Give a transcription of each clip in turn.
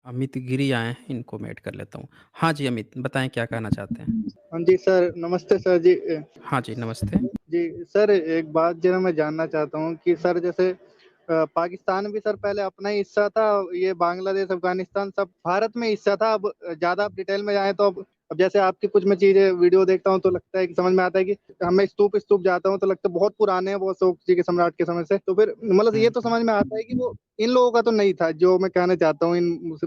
अमित गिरी आए हैं, इनको मैं ऐड कर लेता हूँ। हाँ जी, अमित बताएँ क्या कहना चाहते हैं? हाँ जी सर, नमस्ते सर जी। हाँ जी, नमस्ते। जी सर, एक बात जो है मैं जानना चाहता हूँ कि सर जैसे पाकिस्तान भी सर पहले अपना ही हिस्सा था, ये बांग्लादेश, अफ़गानिस्तान सब भारत में हिस्सा था। अब ज़्यादा आप डिटेल में जाएँ तो अब जैसे आपकी कुछ मैं चीज़ें वीडियो देखता हूँ तो लगता है कि समझ में आता है कि मैं स्तूप जाता हूँ तो लगता है बहुत पुराने हैं वो, अशोक जी के सम्राट के समय से। तो फिर मतलब ये हुँ, तो हुँ। समझ में आता है कि वो इन लोगों का तो नहीं था, जो मैं कहना चाहता हूँ इन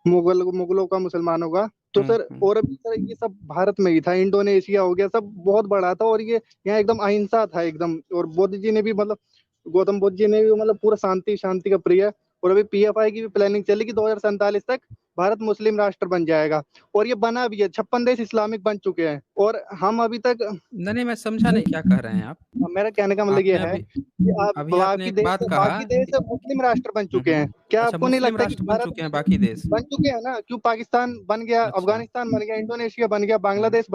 मुगलों का, मुसलमानों का। तो हुँ, सर हुँ। और अभी सर ये सब भारत में ही था, इंडोनेशिया हो गया, सब बहुत बड़ा था और ये यहाँ एकदम अहिंसा था एकदम। और बुद्ध जी ने भी मतलब गौतम बुद्ध जी ने भी मतलब पूरा शांति शांति का प्रिय। और अभी पीएफआई की भी प्लानिंग चली कि 2047 तक भारत मुस्लिम राष्ट्र बन जाएगा। और ये बना भी है, 56 देश इस्लामिक बन चुके हैं और हम अभी तक। नहीं, नहीं मैं समझा नहीं क्या कह रहे हैं आप? मेरा कहने का मतलब ये आपने है अभी कि आप अभी आपने एक बात कहा बाकी देश कि मुस्लिम राष्ट्र बन हुँ, चुके हुँ। हैं। क्या अच्छा आपको नहीं मुस्लिम लगता कि राष्ट्र बन भारत चुके हैं बाकी देश। बन चुके हैं ना? क्यों पाकिस्तान बन गया, अच्छा। अफगानिस्तान बन गया, इंडोनेशिया बन गया, हुँ, बांग्लादेश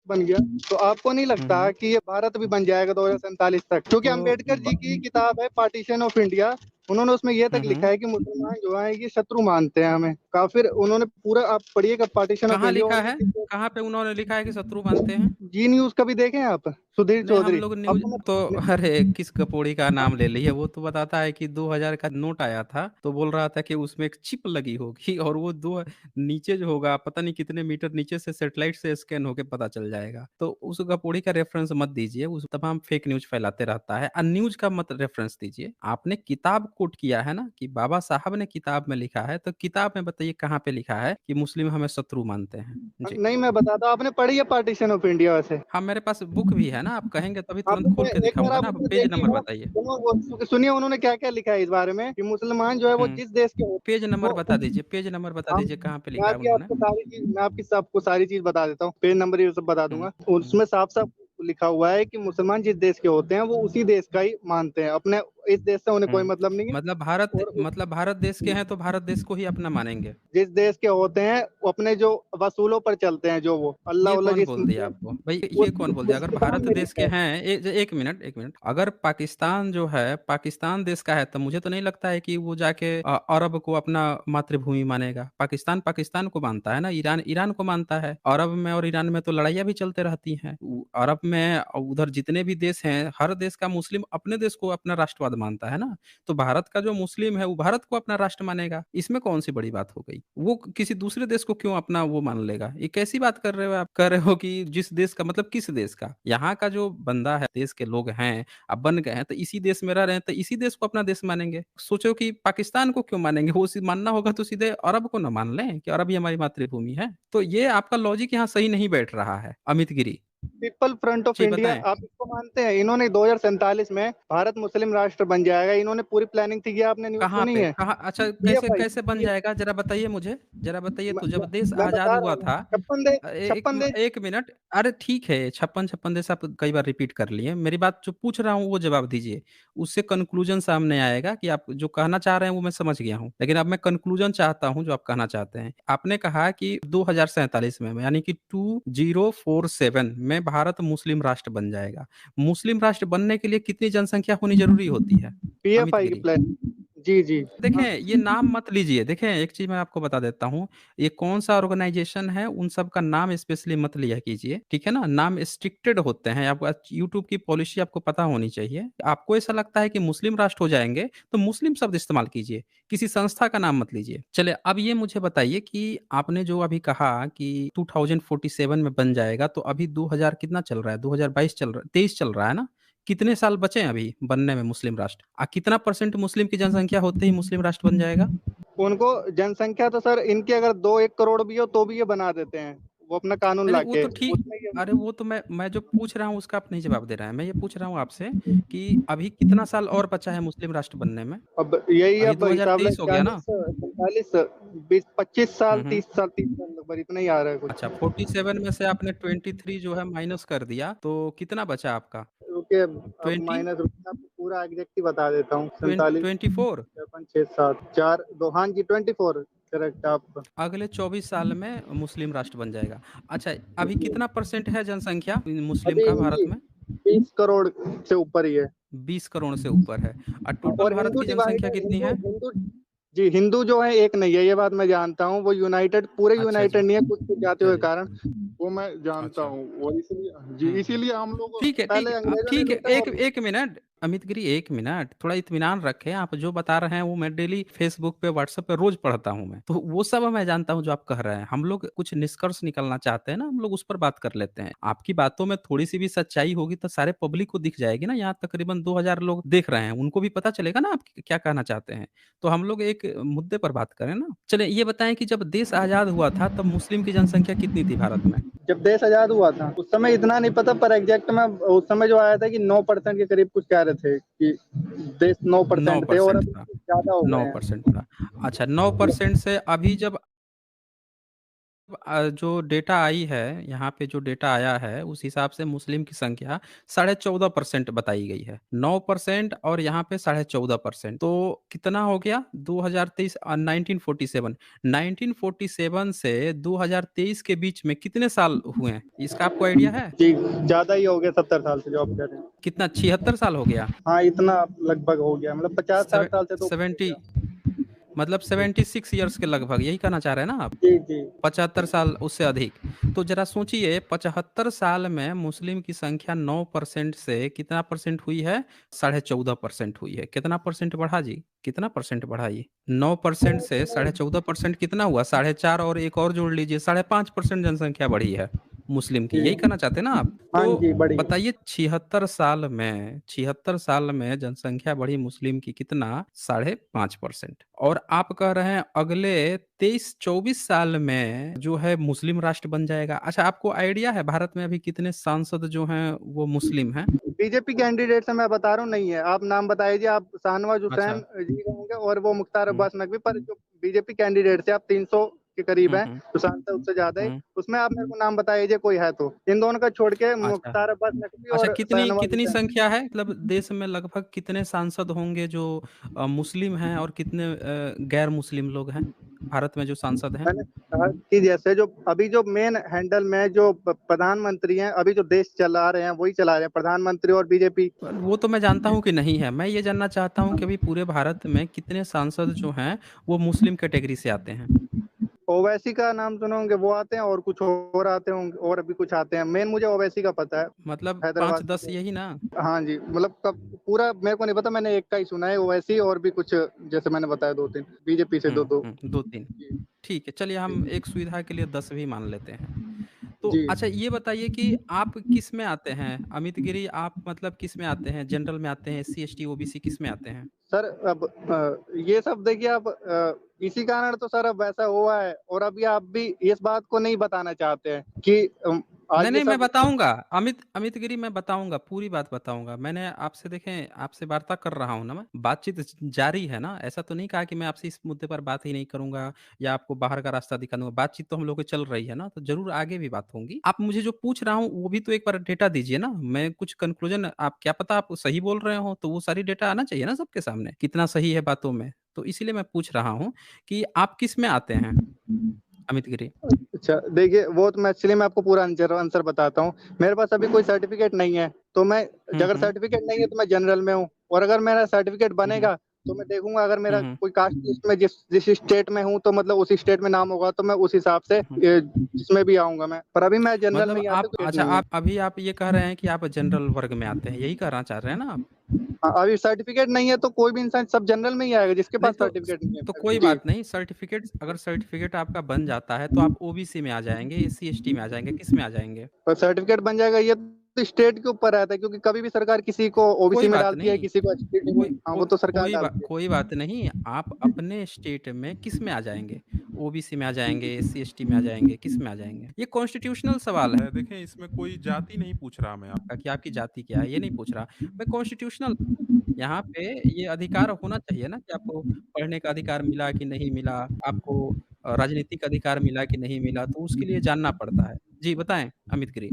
बन गया। तो आपको नहीं हुँ, लगता हुँ। कि ये भारत भी बन जाएगा 2047 तक? क्योंकि तो अंबेडकर जी ब की किताब है पार्टीशन ऑफ इंडिया, उन्होंने उसमें ये हुँ, तक लिखा हुँ। है कि मुसलमान जो है ये शत्रु मानते हैं हमें। काफिर उन्होंने पूरा, आप पढ़िएगा पार्टीशन ऑफ कहाँ इंडिया लिखा है? 19 कहाँ पे उन्होंने लिखा है कि शत्रु मानते हैं? जी न्यूज़ कभी देखे हैं आप? सुधीर नहीं, हम चौधरी। लोग न्यूज़ आपको तो मैं अरे किस कपोड़ी का नाम ले लिए, वो तो बताता है कि 2000 का नोट आया था, तो बोल रहा था कि उसमें एक चिप लगी होगी और वो दो नीचे जो होगा पता नहीं कितने मीटर नीचे से सैटेलाइट से स्कैन होके पता चल जाएगा। तो उस कपोड़ी का रेफ़रेंस मत दीजिए, उस तमाम फेक न्यूज़ फैलाते रहता है। न्यूज़ का मत रेफ़रेंस दीजिए। आपने किताब कोट किया है ना कि बाबा साहब ने किताब में लिखा है, तो किताब में बताइए कहाँ पे लिखा है कि मुस्लिम हमें शत्रु मानते हैं? जी। नहीं, मैं बताता हूँ, आपने पढ़ी है पार्टीशन ऑफ इंडिया वैसे? हाँ, मेरे पास बुक भी है ना, आप कहेंगे तभी तुरंत आपने खोल के एक बार दिखाऊँगा आप ना, आप उसमें पेज नंबर देखिएगा, बताइए। सुनिए उन्होंने क्या-क्या लिखा है इस बारे में कि मुसलमान जो है वो हुँ, जिस देश के होते पेज हैं नंबर वो बता दीजिए, पेज नंबर बता हम दीजिए कहाँ पे लिखा है उन्होंने? मैं आपकी सबको सारी चीज़ बता देता हूँ। पेज नंबर ये सब बता हुँ, दूँगा। हुँ। उसमें साफ-साफ लिखा हुआ है कि मुसलमान जिस देश के होते हैं वो उसी देश का ही मानते हैं। अपने इस देश से उन्हें कोई हुँ, मतलब नहीं है। और मतलब भारत देश के हैं तो भारत देश को ही अपना मानेंगे। जिस देश के होते हैं वो अपने जो वसूलों पर चलते हैं, जो वो ये अल्लाह-वल्लाह कौन जिस बोल दिया आपको? भई उस ये कौन बोल दिया? उस अगर किताब भारत में देश लिखा के है। हैं 1 मिनट, 1 मिनट। अगर पाकिस्तान जो है, पाकिस्तान देश का है तो मुझे तो नहीं लगता है कि वो जाके अरब को अपना मातृभूमि मानेगा। पाकिस्तान, पाकिस्तान को मानता है ना, ईरान, ईरान को मानता है। अरब में और ईरान में तो लड़ाइयाँ भी चलते रहती हैं। अरब में उधर जितने भी देश हैं, हर देश का मुस्लिम अपने देश को अपना राष्ट्रवाद मानता है ना। तो भारत का जो मुस्लिम है, वो भारत को अपना राष्ट्र मानेगा। इसमें कौन-सी बड़ी बात हो गई? वो किसी दूसरे देश को क्यों अपना वो मान लेगा? ये कैसी बात कर रहे हो आप? कह रहे हो कि जिस देश का मतलब किस देश का? यहाँ का जो बंदा है, देश के लोग हैं, अब बन गए हैं, तो इसी देश में रह रहे हैं, तो इसी देश को अपना देश मानेंगे। सोचो कि पाकिस्तान को क्यों मानेंगे? वो मानना होगा तो सीधे अरब को ना मान लें कि अरब ही हमारी मातृभूमि है। तो ये आपका लॉजिक यहाँ सही नहीं बैठ रहा है, Amit Giri. People front of जी, इंडिया, बताएँ। आप इसको मानते हैं? इन्होंने 2047 में भारत मुस्लिम राष्ट्र बन जाएगा, इन्होंने पूरी प्लानिंग थी। ये आपने न्यूज़ कहाँ सुनी पे? है? कहाँ अच्छा कैसे पीएफआई कैसे बन जाएगा ज़रा बताइए मुझे? ज़रा बताइए मैं तो जब मैं देश मैं आज़ाद बता रहा हुआ हूँ, था 56 देश। 1 मिनट, अरे ठीक है 56-56 देश आप कई बार रिपीट कर लिए। मेरी बात जो पूछ रहा हूँ वो जवाब दीजिए। उससे कन्क्लूज़न सामने आएगा कि आप जो कहना चाह रहे हैं वो मैं समझ गया हूँ। लेकिन अब मैं कन्क्लूज़न चाहता हूँ जो आप कहना चाहते हैं। आपने कहा कि 2047 में यानी कि 2047 में भारत मुस्लिम राष्ट्र बन जाएगा। मुस्लिम राष्ट्र बनने के लिए कितनी जनसंख्या होनी ज़रूरी होती है? अमित पीएफआई की गिरी। प्लानिंग। जी, जी। देखें, ये नाम मत लीजिए। देखें, एक चीज़ मैं आपको बता देता हूँ, ये कौन-सा ऑर्गनाइज़ेशन है, उन सब का नाम स्पेशली मत लिया कीजिए, ठीक है ना? नाम रिस्ट्रिक्टेड होते हैं, आपको यूट्यूब की पॉलिसी आपको पता होनी चाहिए। आपको ऐसा लगता है कि मुस्लिम राष्ट्र हो जाएँगे, तो मुस्लिम शब्द इस्तेमाल कीजिए, किसी संस्था का नाम मत लीजिए। चलिए, अब ये मुझे बताइए कि आपने जो अभी कहा कि 2047 में बन जाएगा, तो अभी 2000 कितना चल रहा है? 2022 चल रहा है, 23 चल रहा है ना? कितने साल बचे हैं अभी बनने में मुस्लिम राष्ट्र? कितना परसेंट मुस्लिम की जनसंख्या होते ही मुस्लिम राष्ट्र बन जाएगा? उनको जनसंख्या तो सर इनकी अगर 2-1 करोड़ भी हो तो भी ये बना देते हैं, वो अपना कानून नहीं, नहीं, वो लाके। तो ठीक उसमें ये अरे वो तो मैं जो पूछ रहा हूँ उसका आप नहीं जवाब दे रहे हैं। मैं ये पूछ रहा हूँ आपसे कि अभी कितना साल और बचा है मुस्लिम राष्ट्र बनने में? अब यही अभी अब हिसाब लग 2023 हो गया ना? 40, 45, 20, 25 हुँ, साल, हुँ। 30 साल, 30 साल लगभग इतना ही आ रहा है कुछ। अच्छा 47 में से आपने 23 जो है माइनस कर दिया, तो कितना बचा आपका? रुकिए, अब 20 माइनस, रुकिए आपको पूरा एग्ज़ैक्ट ही बता देता हूँ। 47, 24 53, 6, 7, 4, 2, हाँ जी 24 करेक्ट आप। अगले 24 साल में मुस्लिम राष्ट्र बन जाएगा। अच्छा, अभी कितना परसेंट है जनसंख्या मुस्लिम अभी का भारत जी में? 20 करोड़ से ऊपर ही है। 20 करोड़ से ऊपर है। और टोटल और भारत हिंदू की डिवाइड जनसंख्या है, कितनी हिंदू है? हिंदू जी, हिंदू जो है एक नहीं है, ये बात मैं जानता हूँ। वो यूनाइटेड, पूरे अच्छा जी। यूनाइटेड नहीं है, कुछ-कुछ जातियों के चलिए। कारण। वो मैं जानता अच्छा। हूँ, और इसलिए जी, हुँ। इसीलिए हम लोग ठीक पहले है। अंग्रेज़ों ने ठीक है, लूटा एक और 1 मिनट, अमित गिरी 1 मिनट, थोड़ा इत्मीनान रखें। आप जो बता रहे हैं वो मैं डेली फ़ेसबुक पे, व्हाट्सएप पे रोज़ पढ़ता हूँ मैं। तो वो सब मैं जानता हूँ जो आप कह रहे हैं। हम लोग कुछ निष्कर्ष निकालना चाहते हैं ना, हम लोग उस पर बात कर लेते हैं। आपकी बातों में थोड़ी-सी भी सच्चाई होगी तो सारे पब्लिक को दिख जाएगी ना, यहाँ तकरीबन 2000 लोग देख रहे हैं, उनको भी पता चलेगा ना आप क्या कहना चाहते हैं। तो हम लोग एक मुद्दे पर बात करें ना। चलिए ये बताएँ कि जब देश आज़ाद हुआ था तब मुस्लिम की जनसंख्या कितनी थी भारत में? जब देश आज़ाद हुआ था, उस समय इतना नहीं पता, पर एग्ज़ैक्ट में उस समय जो आया था कि 9% के करीब कुछ कह रहे थे कि देश 9% थे, और 9% अब था। ज़्यादा हो गए हैं। 9% था। अच्छा, 9% से अभी जब जो डेटा आई है, यहाँ पे जो डेटा आया है, उस हिसाब से मुस्लिम की संख्या 14.5% बताई गई है। 9% और यहाँ पे 14.5%, तो कितना हो गया? 2023 1947, 1947 से 2023 के बीच में कितने साल हुए हैं? इसका आपको आइडिया है? जी, ज़्यादा ही हो गया 70 साल से जो आप कह रहे हैं। कितना, 76 साल हो गया? हाँ, इतना लगभग हो गया, मतलब 50-60 सेवे साल से तो ऊपर हो 70, गया। मतलब 76 ईयर्स के लगभग, यही कहना चाह रहे हैं ना आप? जी, जी। 75 साल, उससे अधिक। तो ज़रा सोचिए, 75 साल में मुस्लिम की संख्या 9% से कितना परसेंट हुई है? 14.5% हुई है। कितना परसेंट बढ़ा जी? कितना परसेंट बढ़ा ये? 9% से 14.5% कितना हुआ? 4.5 और एक और जोड़ लीजिए, 5.5% जनसंख्या बढ़ी है मुस्लिम की। जी। यही कहना चाहते हैं ना आप? हाँ तो जी, बढ़ी। बताइए, 76 साल में जनसंख्या बढ़ी मुस्लिम की कितना? 5.5%। और आप कह रहे हैं अगले 23-24 साल में जो है मुस्लिम राष्ट्र बन जाएगा। अच्छा, आपको आइडिया है भारत में अभी कितने सांसद जो हैं वो मुस्लिम हैं? बीजेपी कैंडिडेट से मैं बता रहा हूँ, नहीं है। आप नाम बताइए, आप शाहनवाज़ अच्छा। हुसैन जी का होंगे, और वो मुख्तार हुँ, अब्बास नकवी, पर जो बीजेपी कैंडिडेट थे, आप 300 के करीब हुँ, हैं, हुँ, जो सांसद उससे ज़्यादा है। हुँ। उसमें आप मेरे को नाम बता दीजिए कोई है तो। इन दोनों का छोड़ के अच्छा। मुख्तार अब्बास नकवी अच्छा, और कितनी शाहनवाज़ कितनी हुसैन। संख्या है? मतलब देश में लगभग कितने सांसद होंगे जो मुस्लिम हैं, और कितने गैर मुस्लिम लोग हैं भारत में जो सांसद हैं? मैंने कहा कि जैसे जो अभी जो मेन हैंडल में जो प्रधानमंत्री हैं, अभी जो देश चला रहे हैं, वही चला रहे हैं, प्रधानमंत्री और बीजेपी। पर वो तो मैं जानता हूँ कि नहीं है। मैं ये जानना चाहता हूँ कि अभी पूरे भारत में कितने सांसद जो हैं वो मुस्लिम कैटेगरी से आते हैं? ओवैसी का नाम सुने होंगे, वो आते हैं, और कुछ और आते होंगे, और भी कुछ आते हैं। मेन मुझे ओवैसी का पता है, मतलब हैदराबाद 5-10, से। यही ना? हाँ जी, मतलब कब पूरा मेरे को नहीं पता, मैंने एक का ही सुना है ओवैसी, और भी कुछ जैसे मैंने बताया 2-3 बीजेपी से 2-2। 2-3। जी, ठीक है, चलिए हम एक सुविधा के लिए 10 भी मान लेते हैं। तो जी। अच्छा, ये बताइए कि आप किस में आते हैं? अमित गिरी, आप मतलब किस में आते हैं? जनरल में आते हैं, एससी, एसटी, ओबीसी, किस में आते हैं? सर अब ये सब देखिए, अब इसी कारण तो सर अब ऐसा हुआ है, और अभी आप भी इस बात को नहीं बताना चाहते हैं कि नहीं, आज ये नहीं, मैं सब। बताऊँगा। अमित गिरी, मैं बताऊँगा, पूरी बात बताऊँगा। मैंने आपसे, देखें, आपसे वार्ता कर रहा हूँ ना मैं, बातचीत जारी है ना। ऐसा तो नहीं कहा कि मैं आपसे इस मुद्दे पर बात ही नहीं करूँगा या आपको बाहर का रास्ता दिखा दूँगा। बातचीत तो हम लोग की चल रही है ना, तो ज़रूर आगे भी बात होंगी। आप मुझे जो पूछ रहा हूँ वो भी तो एक बार डेटा दीजिए ना। मैं कुछ कन्क्लूज़न, आप क्या पता आप सही बोल रहे हो, तो वो सारी डेटा आना चाहिए ना सबके सामने, कितना सही है बातों में। तो इसीलिए मैं पूछ रहा हूँ कि आप किस में आते हैं, अमित गिरी? अच्छा, देखिए, वो तो मैं एक्चुअली मैं आपको पूरा आंसर आंसर बताता हूँ। मेरे पास अभी कोई सर्टिफ़िकेट नहीं है, तो मैं, हुँ, अगर हुँ। सर्टिफ़िकेट नहीं है तो मैं जनरल में हूँ, और अगर मेरा सर्टिफ़िकेट हुँ, हुँ। बनेगा, तो मैं देखूँगा, अगर हुँ, मेरा हुँ। कोई कास्ट लिस्ट में जिस जिस स्टेट में हूँ, तो मतलब उसी स्टेट में नाम होगा, तो मैं उस हिसाब से हुँ, हुँ। जिसमें भी आऊँगा मैं। पर अभी मैं जनरल में मतलब ही आता, आप, कोई अच्छा, नहीं है। आप अभी आप ये कह रहे हैं कि आप जनरल वर्ग में आते हैं, यही कहना चाह रहे हैं ना आप? हाँ, अभी सर्टिफ़िकेट नहीं है तो कोई भी इंसान सब जनरल में ही आएगा, जिसके नहीं पास तो सर्टिफ़िकेट नहीं तो है। कोई जी। बात नहीं, सर्टिफ़िकेट, अगर सर्टिफ़िकेट आपका बन जाता है तो आप ओबीसी में आ जाएँगे, एससी, एसटी में आ जाएँगे, किस में आ जाएँगे? और सर्टिफ़िकेट बन जाएगा, ये तो स्टेट के ऊपर रहता है, क्योंकि कभी भी सरकार किसी को ओबीसी कोई में बात डालती है, नहीं। किसी को एसटी में। कोई हाँ, को वो तो सरकार डालती है। कोई बात नहीं, आप अपने स्टेट में किस में आ जाएँगे? ओबीसी में आ जाएँगे, एससी, एसटी में आ जाएँगे, किस में आ जाएँगे? ये कॉन्स्टिट्यूशनल सवाल है, देखें, इसमें कोई जाति नहीं पूछ रहा मैं आपका कि आपकी जाति क्या है, ये नहीं पूछ रहा। मैं कॉन्स्टिट्यूशनल, यहाँ पे ये अधिकार होना चाहिए ना कि आपको पढ़ने का अधिकार मिला कि नहीं मिला, आपको राजनीतिक अधिकार मिला कि नहीं मिला, तो उसके लिए जानना पड़ता है। जी, बताएँ अमित गिरी?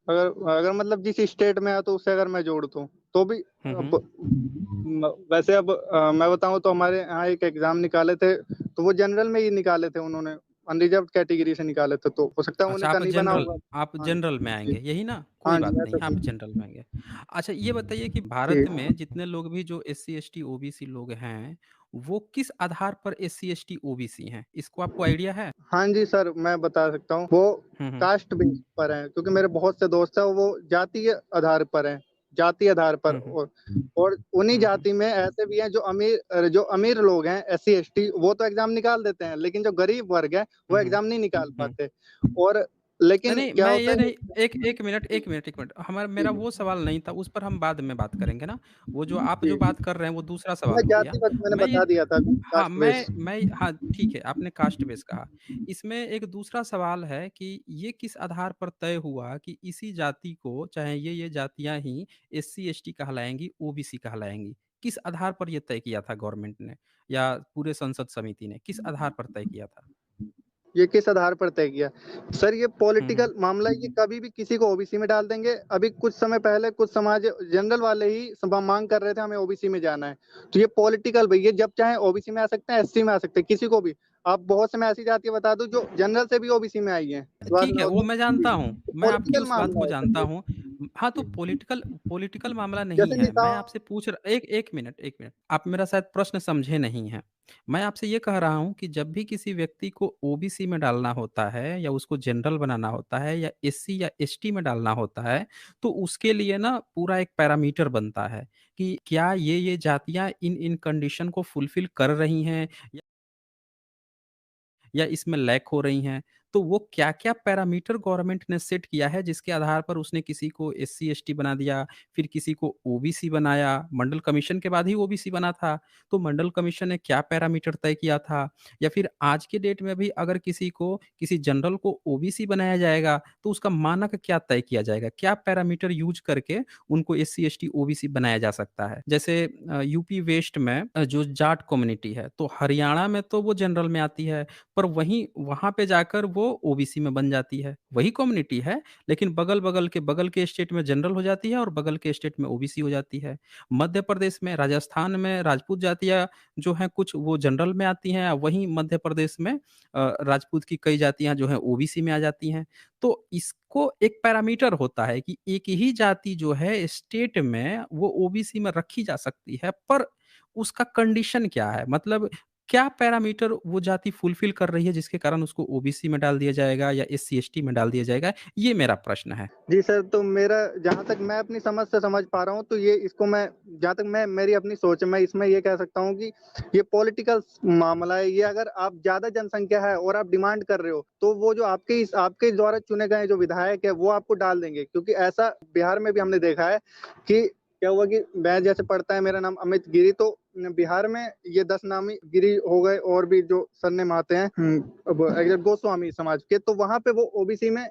अगर अगर मतलब जिस स्टेट में है, तो उससे अगर मैं जोड़ दूँ, तो भी हुँ, हुँ। अब वैसे अब मैं बताऊँ तो हमारे यहाँ एक एग्ज़ाम निकाले थे, तो वो जनरल में ही निकाले थे उन्होंने। अनरिज़र्व्ड कैटेगरी से निकाले थे, तो हो सकता है उन्हीं अच्छा, का नहीं बना होगा। आप हाँ जनरल में जी। आएँगे, यही ना? कोई हाँ जी, बात नहीं, ऐसा आप कुछ। जनरल में आएँगे। अच्छा, ये बताइए कि जी। भारत में जितने लोग भी जो एससी, एसटी, ओबीसी लोग हैं, वो किस आधार पर एससी, एसटी, ओबीसी हैं? इसको आपको आइडिया है? हाँ जी सर, मैं बता सकता हूँ। वो हुँ, हुँ। कास्ट बेस पर हैं, क्योंकि मेरे बहुत से दोस्त हैं वो जातीय आधार पर हैं, जाति आधार पर। हुँ, हुँ। और उन्हीं हुँ, हुँ। जाति में ऐसे भी हैं जो अमीर लोग हैं, एससी, एसटी, वो तो एग्ज़ाम निकाल देते हैं, लेकिन जो गरीब वर्ग है, वो हुँ, हुँ। एग्ज़ाम नहीं निकाल हुँ। पाते। और नहीं, लेकिन नहीं, क्या मैं होता ये है नहीं कि एक 1 मिनट, 1 मिनट, 1 मिनट। हमारा जी, मेरा वो सवाल नहीं था, उस पर हम बाद में बात करेंगे ना। वो जो आप जो जी। बात कर रहे हैं, वो दूसरा सवाल मैं हो गया। जातिगत मैंने मैं ये बता दिया था अभी, हाँ, कास्ट बेस। हाँ, ठीक है, आपने कास्ट बेस कहा। इसमें एक दूसरा सवाल है कि ये किस आधार पर तय हुआ कि इसी जाति को, चाहे ये जातियाँ ही एससी, एसटी कहलाएँगी, ओबीसी कहलाएँगी? किस आधार पर ये तय किया था गवर्नमेंट ने या पूरे संसद समिति ने? किस आधार पर तय किया था? ये किस आधार पर तय किया? सर ये हुँ, हुँ। पॉलिटिकल मामला है, ये कभी भी किसी को ओबीसी में डाल देंगे। अभी कुछ समय पहले कुछ समाज जनरल वाले ही माँग कर रहे थे हमें ओबीसी में जाना है। तो ये पॉलिटिकल भई, ये जब चाहे ओबीसी में आ सकते हैं, एससी में आ सकते हैं, किसी को भी। आप बहुत से मैं ऐसी जातियाँ बता दूँ जो जनरल से भी ओबीसी में आई हैं। बात ठीक मैं है, वो बताऊँ मैं जी, जानता हूँ। ये मैं आपकी पॉलिटिकल उस बात मामला को है सर जानता ये। हूँ। हाँ, तो जी, पॉलिटिकल पॉलिटिकल मामला नहीं जैसे है। मैं नेताओं आपसे पूछ र एक 1 मिनट, 1 मिनट। आप मेरा शायद प्रश्न समझे नहीं हैं। मैं आपसे ये कह रहा हूँ कि जब भी किसी व्यक्ति को ओबीसी में डालना होता है या उसको जनरल बनाना होता है या एससी या एसटी में डालना होता है, तो उसके लिए ना पूरा एक पैरामीटर बनता है कि क्या ये जातियाँ इन कंडीशन को फुलफ़िल कर रही हैं या इसमें लैक हो रही हैं। तो वो क्या-क्या पैरामीटर गवर्नमेंट ने सेट किया है जिसके आधार पर उसने किसी को एससी-एसटी बना दिया, फिर किसी को ओबीसी बनाया, मंडल कमीशन के बाद ही ओबीसी बना था। तो मंडल कमीशन ने क्या पैरामीटर तय किया था? या फिर आज के डेट में भी अगर किसी जनरल को ओबीसी बनाया जाएगा, तो उसका मानक क्या तय किया जाएगा? क्या पैरामीटर यूज़ करके उनको एससी-एसटी, ओबीसी बनाया जा सकता है? जैसे यूपी वेस्ट में जो जाट कम्युनिटी है, तो हरियाणा में तो वो जनरल में आती है। पर वहीं वहाँ पे जाकर वो ओबीसी में बन जाती है। वही कम्युनिटी है, लेकिन बगल के स्टेट में जनरल हो जाती है और बगल के स्टेट में ओबीसी हो जाती है। मध्य प्रदेश में, राजस्थान में राजपूत जातियाँ जो हैं कुछ वो जनरल में आती हैं, वहीं मध्य प्रदेश में राजपूत की कई जातियाँ जो हैं ओबीसी में आ जाती हैं। तो इसको एक पैरामीटर होता है कि एक ही जाति जो है स्टेट में वो ओबीसी में रखी जा सकती है, पर उसका कंडीशन क्या है? मतलब क्या पैरामीटर वो जाति फुलफ़िल कर रही है जिसके कारण उसको ओबीसी में डाल दिया जाएगा या एससी-एसटी में डाल दिया जाएगा? ये मेरा प्रश्न है। जी सर, तो मेरा जहाँ तक मैं अपनी समझ से समझ पा रहा हूँ, तो ये इसको मैं जहाँ तक मैं मेरी अपनी सोच है, मैं इसमें ये कह सकता हूँ कि ये पॉलिटिकल मामला है। ये अगर आप ज़्यादा जनसंख्या है और आप डिमांड कर रहे हो, तो वो जो आपके द्वारा चुने गए जो विधायक है, वो आपको डाल देंगे। क्योंकि ऐसा बिहार में भी हमने देखा है कि क्या हुआ कि मैं जैसे पढ़ता है, मेरा नाम अमित गिरी, तो बिहार में ये 10 नामी गिरी हो गए और भी जो सरनेम आते हैं, अब गोस्वामी समाज के, तो वहाँ पे वो ओबीसी में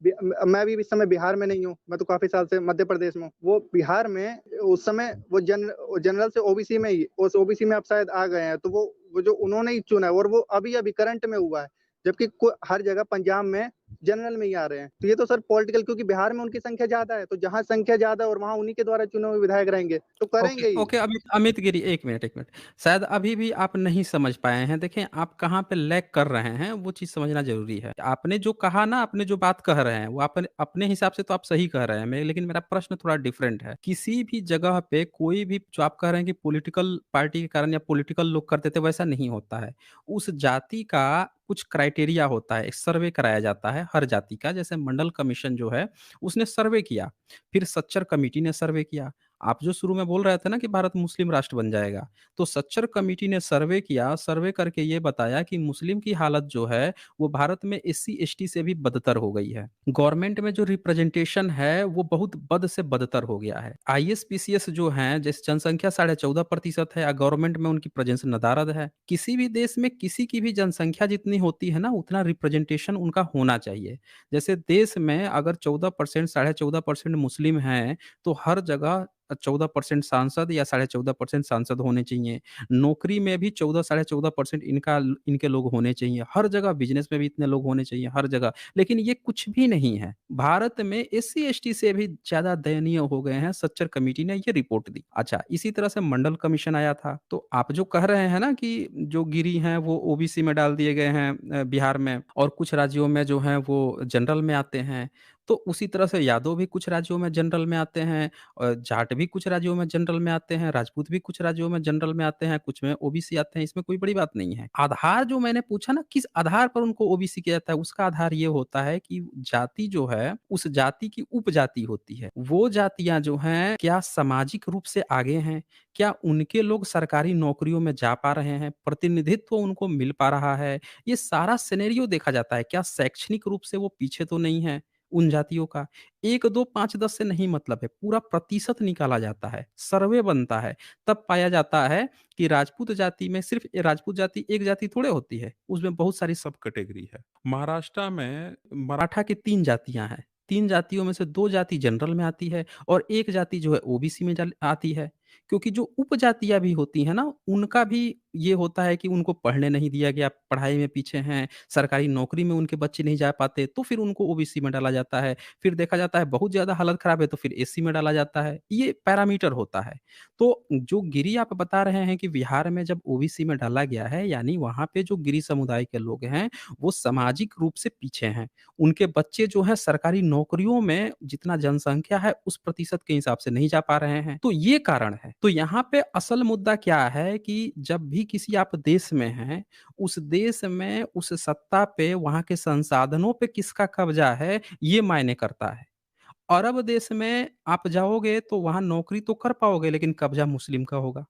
मैं भी इस समय बिहार में नहीं हूँ, मैं तो काफ़ी साल से मध्य प्रदेश में हूँ। वो बिहार में उस समय वो जनरल से ओबीसी में ही उस ओबीसी में अब शायद आ गए हैं, तो वो जो उन्होंने ही चुना है और वो अभी-अभी करंट में हुआ है। जबकि को हर जगह पंजाब में जनरल में ही आ रहे हैं। तो ये तो सर पॉलिटिकल, क्योंकि बिहार में उनकी संख्या ज़्यादा है, तो जहाँ संख्या ज़्यादा है और वहाँ उन्हीं के द्वारा चुने हुए विधायक रहेंगे, तो ओके, करेंगे ही। ओके, अमित अमित गिरी 1 मिनट, 1 मिनट। शायद अभी भी आप नहीं समझ पाए हैं। देखें, आप कहाँ पे लैग कर रहे हैं, वो चीज़ समझना ज़रूरी है। आपने जो कहा ना, आपने जो बात कह रहे हैं, वो अपने अपने हिसाब से तो आप सही कह रहे हैं। लेकिन मेरा प्रश्न थोड़ा डिफरेंट है। किसी भी जगह पे कोई भी जो आप कह रहे हैं कि पॉलिटिकल पार्टी के कारण या पॉलिटिकल लोग करते थे, वैसा नहीं होता है। उस जाति का कुछ क्राइटेरिया होता है, एक सर्वे कराया जाता है हर जाति का। जैसे मंडल कमीशन जो है, उसने सर्वे किया, फिर सच्चर कमिटी ने सर्वे किया। आप जो शुरू में बोल रहे थे ना कि भारत मुस्लिम राष्ट्र बन जाएगा, तो सच्चर कमिटी ने सर्वे किया, सर्वे करके ये बताया कि मुस्लिम की हालत जो है, वो भारत में एससी-एसटी से भी बदतर हो गई है। गवर्नमेंट में जो रिप्रेजेंटेशन है, वो बहुत बद से बदतर हो गया है। आईएस-पीसीएस जो हैं, जैसे जनसंख्या 14.5% है, गवर्नमेंट में उनकी प्रेज़ेंस नदारद है। किसी भी देश में किसी की भी जनसंख्या जितनी होती है ना, उतना रिप्रेजेंटेशन उनका होना चाहिए। जैसे देश में अगर 14% 14.5% मुस्लिम हैं, तो हर जगह 14% सांसद या साढ़े 14% सांसद होने चाहिए। नौकरी में भी 14 साढ़े 14% इनके लोग होने चाहिए। हर जगह बिज़नेस में भी इतने लोग होने चाहिए, हर जगह। लेकिन ये कुछ भी नहीं है। भारत में एससी-एसटी से भी ज़्यादा दयनीय हो गए हैं, सच्चर कमेटी ने ये रिपोर्ट दी। अच्छा, इसी तरह से मंडल कमीशन आया था, तो आप जो कह रहे हैं ना कि जो गिरी हैं वो ओबीसी में डाल दिए गए हैं बिहार में और कुछ राज्यों में जो हैं वो जनरल में आते हैं। तो उसी तरह से यादव भी कुछ राज्यों में जनरल में आते हैं, जाट भी कुछ राज्यों में जनरल में आते हैं, राजपूत भी कुछ राज्यों में जनरल में आते हैं, कुछ में ओबीसी आते हैं, इसमें कोई बड़ी बात नहीं है। आधार जो मैंने पूछा ना किस आधार पर उनको ओबीसी किया जाता है, उसका आधार ये होता है कि जाति जो है, उस जाति की उपजाति होती है। वो जातियाँ जो हैं, क्या सामाजिक रूप से आगे हैं? क्या उनके लोग सरकारी नौकरियों में जा पा रहे हैं? प्रतिनिधित्व उनको मिल पा रहा है? ये सारा सिनेरियो देखा जाता है। क्या शैक्षणिक रूप से वो पीछे तो नहीं है उन जातियों का? 1, 2, 5, 10 से नहीं मतलब है, पूरा प्रतिशत निकाला जाता है, सर्वे बनता है, तब पाया जाता है कि राजपूत जाति में सिर्फ़ राजपूत जाति एक जाति थोड़े होती है, उसमें बहुत सारी सब कैटेगरी है। महाराष्ट्र में मराठा की 3 जातियाँ हैं, 3 जातियों में से 2 जाति जनरल में आती है और 1 जाति जो है ओबीसी में जल आती है। क्योंकि जो उपजातियाँ भी होती हैं ना, उनका भी ये होता है कि उनको पढ़ने नहीं दिया गया, पढ़ाई में पीछे हैं, सरकारी नौकरी में उनके बच्चे नहीं जा पाते, तो फिर उनको ओबीसी में डाला जाता है। फिर देखा जाता है बहुत ज़्यादा हालत ख़राब है तो फिर एससी में डाला जाता है। ये पैरामीटर होता है। तो जो गिरी आप बता रहे हैं कि बिहार में जब ओबीसी में डाला गया है, यानी वहाँ पे जो गिरी समुदाय के लोग हैं, वो सामाजिक रूप से पीछे हैं। उनके बच्चे जो हैं सरकारी नौकरियों में जितना जनसंख्या है उस प्रतिशत के हिसाब से नहीं जा पा रहे हैं। तो ये कारण है। तो यहाँ पे असल मुद्दा क्या है कि जब भी किसी आप देश में हैं, उस देश में उस सत्ता पे वहाँ के संसाधनों पे किसका कब्ज़ा है, ये मायने करता है। अरब देश में आप जाओगे तो वहाँ नौकरी तो कर पाओगे लेकिन कब्ज़ा मुस्लिम का होगा।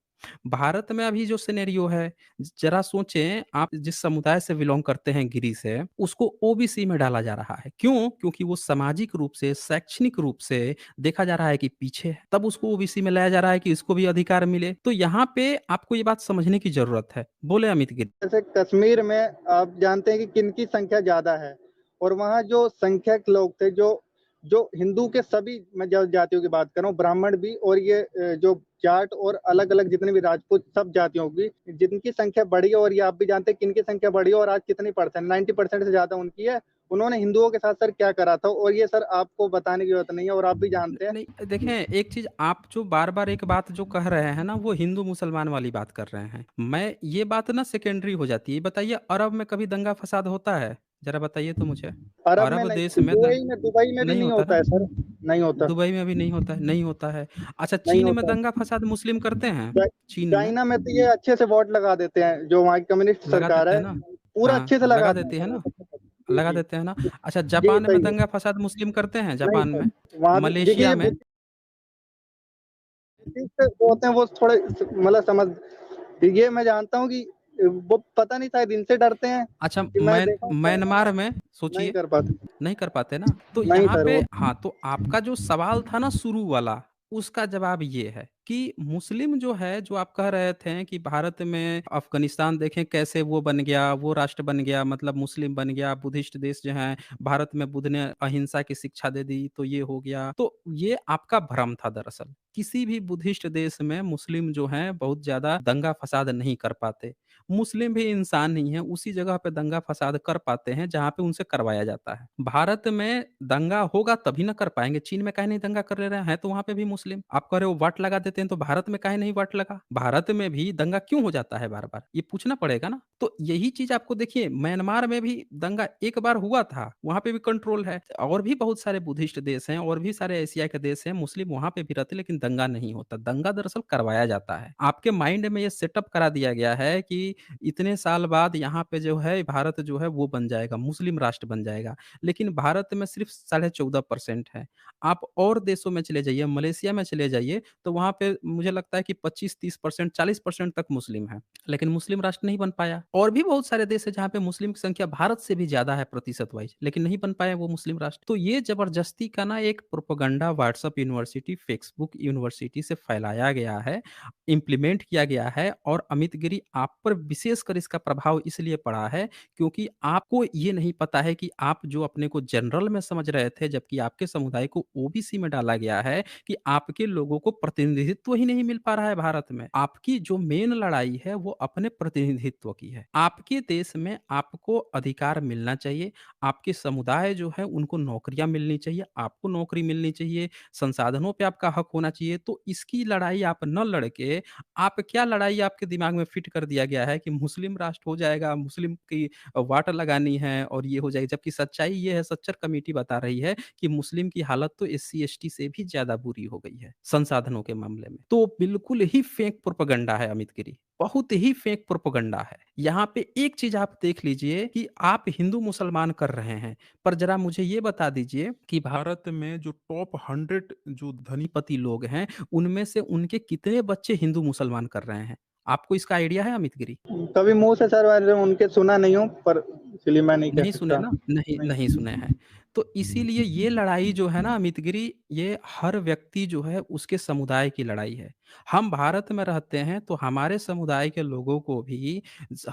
भारत में अभी जो सिनेरियो है, ज़रा सोचें आप जिस समुदाय से बिलॉन्ग करते हैं गिरी से, उसको ओबीसी में डाला जा रहा है। क्यों? क्योंकि वो सामाजिक रूप से, शैक्षणिक रूप से देखा जा रहा है कि पीछे है। तब उसको ओबीसी में लाया जा रहा है कि इसको भी अधिकार मिले। तो यहाँ पे आपको ये बात समझने की ज़रूरत है। बोले अमित गिरी। जैसे कश्मीर में आप जानते हैं कि किनकी संख्या ज़्यादा है और वहाँ जो संख्यक लोग थे जो जो हिंदू के सभी मैं जातियों की बात कर रहा हूँ ब्राह्मण भी और ये जो जाट और अलग-अलग जितने भी राजपूत सब जातियों की जिनकी संख्या बढ़ी है और ये आप भी जानते हैं किनकी संख्या बढ़ी है और आज कितनी परसेंट 90% से ज़्यादा उनकी है। उन्होंने हिंदुओं के साथ सर क्या करा था और ये सर आपको बताने की ज़रूरत नहीं है और आप भी जानते हैं। नहीं, देखें एक चीज़ आप जो बार-बार एक बात जो कह रहे हैं ना, वो हिंदू-मुसलमान वाली बात कर रहे हैं। मैं ये बात ना सेकेंडरी हो जाती है। ये बताइए अरब में कभी दंगा-फ़साद होता है? ज़रा बताइए तो मुझे। अरब में अरब नहीं, देश में दुबई में भी नहीं नहीं होता होता ना? है सर, नहीं होता, दुबई में भी नहीं होता है, नहीं होता है। अच्छा नहीं चीन में होता। दंगा-फ़साद मुस्लिम करते हैं? चा चीन में? चाइना में तो ये अच्छे से वोट लगा देते हैं, जो वहाँ की कम्युनिस्ट लगा सरकार देते हैं है, ना? पूरा हाँ, अच्छे से लगा लगाते हैं देती है सर ना? वो। जी, लगा जी। देते हैं ना? अच्छा जी, जापान में सही है। दंगा-फ़साद मुस्लिम करते हैं नहीं जापान सर, में? वहाँ भी देखिए मलेशिया ये में? बुद्धिस्ट जो होते हैं वो थोड़े मतलब समझ ये मैं जानता हूँ कि वो पता नहीं शायद इनसे डरते हैं अच्छा कि मैंने देखा हूँ म्यांमार में नहीं सोचिए, कर पाते। नहीं कर पाते ना? तो नहीं यहाँ सर पे वो हाँ, तो आपका जो सवाल था ना शुरू वाला, उसका जवाब ये है कि मुस्लिम जो है, जो आप कह रहे थे कि भारत में अफ़गानिस्तान देखें कैसे वो बन गया, वो राष्ट्र बन गया मतलब मुस्लिम बन गया, बुद्धिस्ट देश जो हैं, भारत में बुद्ध ने अहिंसा की शिक्षा दे दी, तो ये हो गया। तो ये आपका भ्रम था दरअसल। किसी भी बुद्धिस्ट देश में मुस्लिम जो हैं, बहुत ज़्यादा दंगा-फ़साद नहीं कर पाते। मुस्लिम भी इंसान ही हैं, उसी जगह पे दंगा-फ़साद कर पाते हैं जहाँ पे उनसे करवाया जाता है। भारत में दंगा होगा तभी ना कर पाएँगे, चीन में काहे नहीं दंगा कर ले रहे हैं, है तो वहाँ पे भी मुस्लिम। आप कह रहे हो वाट लगा देते हैं तो भारत में काहे नहीं वाट लगा? भारत में भी दंगा क्यों हो जाता है बार-बार? ये पूछना पड़ेगा ना। तो यही चीज़ आपको देखिए म्यांमार में भी दंगा एक बार हुआ था, वहाँ पे भी कंट्रोल है। और भी बहुत सारे बुद्धिस्ट देश हैं और भी सारे एशिया के देश हैं, मुस्लिम वहाँ पे भी रहते हैं लेकिन दंगा नहीं होता। दंगा दरअसल करवाया जाता है। आपके माइंड में ये सेटअप करा दिया गया है कि इतने साल बाद यहाँ पे जो है भारत जो है वो बन जाएगा, मुस्लिम राष्ट्र बन जाएगा। लेकिन भारत में सिर्फ़ 14.5% है। आप और देशों में चले जाइए, मलेशिया में चले जाइए, तो वहाँ पे मुझे लगता है कि 25-30%, 40% तक मुस्लिम हैं। लेकिन मुस्लिम राष्ट्र नहीं बन पाया। और भी बहुत सारे देश हैं जहाँ पे मुस्लिम की संख्या भारत से भी ज़्यादा है प्रतिशत वाइज़, लेकिन नहीं बन पाए वो मुस्लिम राष्ट्र। तो ये ज़बरदस्ती का ना एक propaganda WhatsApp university, Facebook university से फैलाया गया है, इम्प्लीमेंट किया गया है और अमित गिरी आप पर विशेषकर इसका प्रभाव इसलिए पड़ा है क्योंकि आपको ये नहीं पता है कि आप जो अपने को जनरल में समझ रहे थे, जबकि आपके समुदाय को ओबीसी में डाला गया है, कि आपके लोगों को प्रतिनिधित्व ही नहीं मिल पा रहा है भारत में। आपकी जो मेन लड़ाई है वो अपने प्रतिनिधित्व की है। आपके देश में आपको अधिकार मिलना चाहिए, आपके समुदाय जो है उनको नौकरियाँ मिलनी चाहिए, आपको नौकरी मिलनी चाहिए, संसाधनों पे आपका हक होना चाहिए। तो इसकी लड़ाई आप न लड़ के, आप क्या लड़ाई आपके दिमाग में फिट कर दिया गया है कि मुस्लिम राष्ट्र हो जाएगा, मुस्लिम की वाट लगानी है और ये हो जाएगी। जबकि सच्चाई ये है, सच्चर कमेटी बता रही है कि मुस्लिम की हालत तो एससी-एसटी से भी ज़्यादा बुरी हो गई है, संसाधनों के मामले में। तो बिल्कुल ही फेक प्रोपेगेंडा है अमित गिरी, बहुत ही फेक प्रोपेगेंडा है। यहाँ पे एक चीज़ आप देख लीजिए कि आप हिंदू-मुसलमान कर रहे हैं, पर ज़रा मुझे ये बता दीजिए कि भारत में जो टॉप 100 जो धनीपति लोग हैं, उनमें से उनके कितने बच्चे हिंदू-मुसलमान कर रहे हैं? आपको इसका आइडिया है अमित गिरी? कभी मुँह से सर मैंने उनके सुना नहीं हूँ, पर इसलिए मैं नहीं कह नहीं सुने सकता। ना? नहीं, नहीं। नहीं सुने हैं। तो इसीलिए ये लड़ाई जो है ना अमित गिरी, ये हर व्यक्ति जो है उसके समुदाय की लड़ाई है। हम भारत में रहते हैं तो हमारे समुदाय के लोगों को भी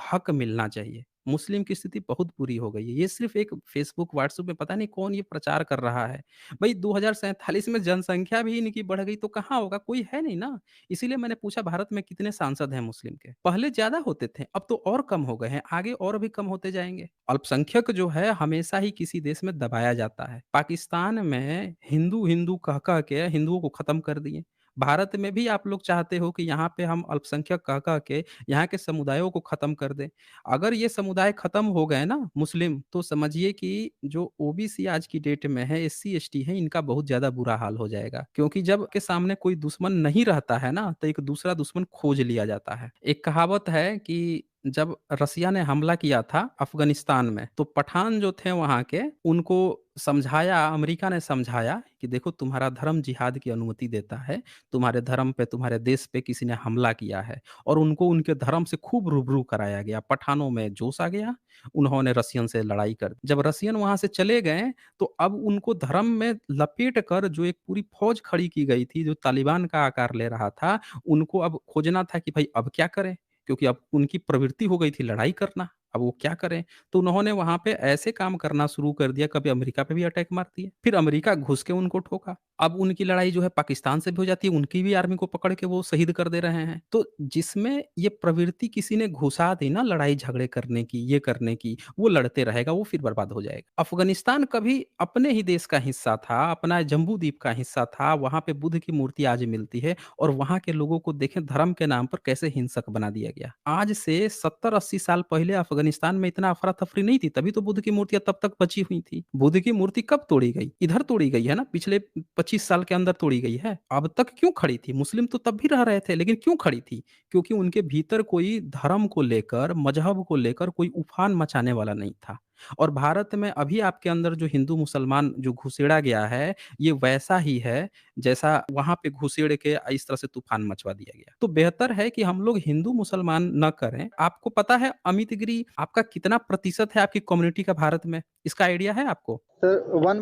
हक मिलना चाहिए। मुस्लिम की स्थिति बहुत बुरी हो गई है। ये सिर्फ़ एक फ़ेसबुक, व्हाट्सएप में पता नहीं कौन ये प्रचार कर रहा है। भई 2047 में जनसंख्या भी इनकी बढ़ गई तो कहाँ होगा? कोई है नहीं ना। इसीलिए मैंने पूछा भारत में कितने सांसद हैं मुस्लिम के? पहले ज़्यादा होते थे, अब तो और कम हो गए हैं, आगे और भी कम होते जाएँगे। अल्पसंख्यक जो है हमेशा ही किसी देश में दबाया जाता है। पाकिस्तान में हिंदू-हिंदू कह-कह के हिंदुओं को खत्म कर दिए। भारत में भी आप लोग चाहते हो कि यहाँ पे हम अल्पसंख्यक कह-कह के यहाँ के समुदायों को खत्म कर दें। अगर ये समुदाय खत्म हो गए ना मुस्लिम, तो समझिए कि जो ओबीसी आज की डेट में है, एससी-एसटी है, इनका बहुत ज़्यादा बुरा हाल हो जाएगा। क्योंकि जब के सामने कोई दुश्मन नहीं रहता है ना, तो एक दूसरा दुश्मन खोज लिया जाता है। एक कहावत है कि जब रसिया ने हमला किया था अफ़गानिस्तान में, तो पठान जो थे वहाँ के, उनको समझाया, अमेरिका ने समझाया कि देखो तुम्हारा धर्म जिहाद की अनुमति देता है, तुम्हारे धर्म पे, तुम्हारे देश पे किसी ने हमला किया है और उनको उनके धर्म से खूब रूबरू कराया गया। पठानों में जोश आ गया, उन्होंने रसियन से लड़ाई कर दी। जब रसियन वहाँ से चले गए, तो अब उनको धर्म में लपेट कर जो एक पूरी फ़ौज खड़ी की गई थी, जो तालिबान का आकार ले रहा था, उनको अब खोजना था कि भई अब क्या करें? क्योंकि अब उनकी प्रवृत्ति हो गई थी लड़ाई करना, अब वो क्या करें? तो उन्होंने वहाँ पे ऐसे काम करना शुरू कर दिया, कभी अमेरिका पे भी अटैक मार दिए, फिर अमेरिका घुस के उनको ठोका। अब उनकी लड़ाई जो है पाकिस्तान से भी हो जाती है, उनकी भी आर्मी को पकड़ के वो शहीद कर दे रहे हैं। तो जिसमें ये प्रवृत्ति किसी ने घुसा दी ना लड़ाई झगड़े करने की, ये करने की, वो लड़ते रहेगा, वो फिर बर्बाद हो जाएगा। अफ़गानिस्तान कभी अपने ही देश का हिस्सा था, अपना जम्बू द्वीप का हिस्सा था, वहाँ पे बुद्ध की मूर्ति आज मिलती है और वहाँ के लोगों को देखें धर्म के नाम पर कैसे हिंसक बना दिया गया। आज से 70-80 साल पहले अफ़गानिस्तान में इतना अफरा-तफरी नहीं थी, तभी तो बुद्ध की मूर्तियाँ तब तक बची हुई थी। बुद्ध की मूर्ति कब तोड़ी गई? इधर तोड़ी गई है ना, पिछले 25 साल के अंदर तोड़ी गई है। अब तक क्यों खड़ी थी? मुस्लिम तो तब भी रह रहे थे, लेकिन क्यों खड़ी थी? क्योंकि उनके भीतर कोई धर्म को लेकर, मज़हब को लेकर कोई उफान मचाने वाला नहीं था। और भारत में अभी आपके अंदर जो हिंदू-मुसलमान जो घुसेड़ा गया है, ये वैसा ही है जैसा वहाँ पे घुसेड़ के इस तरह से तूफ़ान मचवा दिया गया। तो बेहतर है कि हम लोग हिंदू-मुसलमान ना करें। आपको पता है अमित गिरी आपका कितना प्रतिशत है आपकी कम्युनिटी का भारत में? इसका आइडिया है आपको? सर 1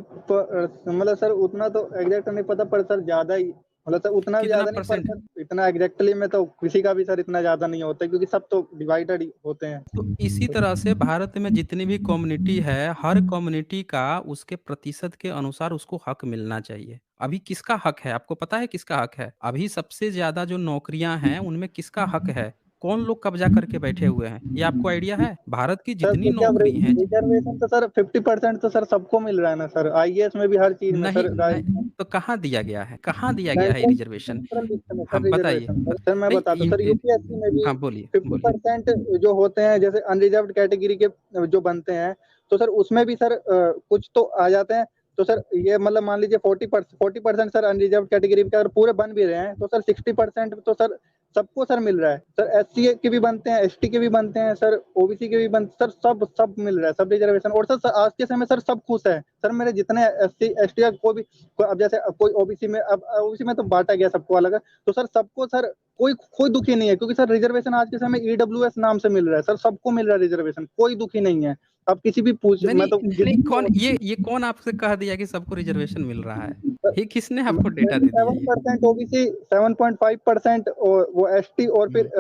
मतलब सर उतना तो एग्ज़ैक्ट नहीं पता, पर सर ज़्यादा ही, मतलब सर उतना भी कितना ज़्यादा नहीं, पर परसेंट? सर इतना एग्ज़ैक्टली में तो किसी का भी सर इतना ज़्यादा नहीं होता है, क्योंकि सब तो डिवाइडेड ही होते हैं। तो इसी तरह से भारत में जितनी भी कम्युनिटी है, हर कम्युनिटी का उसके प्रतिशत के अनुसार उसको हक मिलना चाहिए। अभी किसका हक है? आपको पता है किसका हक है? अभी सबसे ज़्यादा जो नौकरियाँ हैं, उनमें किसका हक है? कौन लोग कब्ज़ा करके बैठे हुए हैं? ये आपको आइडिया है? भारत की सर जितनी देखिए, अब नौकरी हैं रिज़र्वेशन तो सर 50% तो सर सबको मिल रहा है ना सर, आईएएस में भी, हर चीज़ में नहीं सर, नहीं, तो कहाँ दिया गया है? कहाँ दिया गया है ये 19 रिज़र्वेशन? सेंट्रल लिस्ट में सर हाँ, बताइए। रिज़र्वेशन, सर मैं नहीं बताता हूँ इन सर, इन यूपीएससी में भी हाँ, बोलिए, बोलिए। 50% जो होते हैं, जैसे अनरिजर्व्ड कैटेगरी के जो बनते हैं, तो सर उसमें भी सर कुछ तो आ जाते हैं। तो सर ये मतलब मान लीजिए 40% सर अनरिजर्व्ड कैटेगरी के अगर पूरे बन भी रहे हैं, तो सर 60% तो सर सबको सर मिल रहा है सर, एससी के भी बनते हैं, एसटी के भी बनते हैं सर, ओबीसी के भी बनते, सर सब सब मिल रहा है, सब रिजर्वेशन। और सर आज के समय सर सब खुश है सर, मेरे जितने एससी एसटी या अब जैसे कोई ओबीसी में, अब ओबीसी में तो बांटा गया सबको अलग, तो सर सबको सर कोई कोई दुखी नहीं है, क्योंकि सर रिजर्वेशन आज के समय ईडब्ल्यूएस नाम से मिल रहा है सर, सबको मिल रहा है रिजर्वेशन, कोई दुखी नहीं है। अब किसी भी पूछ, नहीं मैं नहीं तो नहीं, कौन ये कौन आपसे कह दिया कि सबको रिजर्वेशन मिल रहा है? ये किसने आपको डेटा दे दिया ये? 7% ओबीसी, 7.5% और वो एसटी, और फिर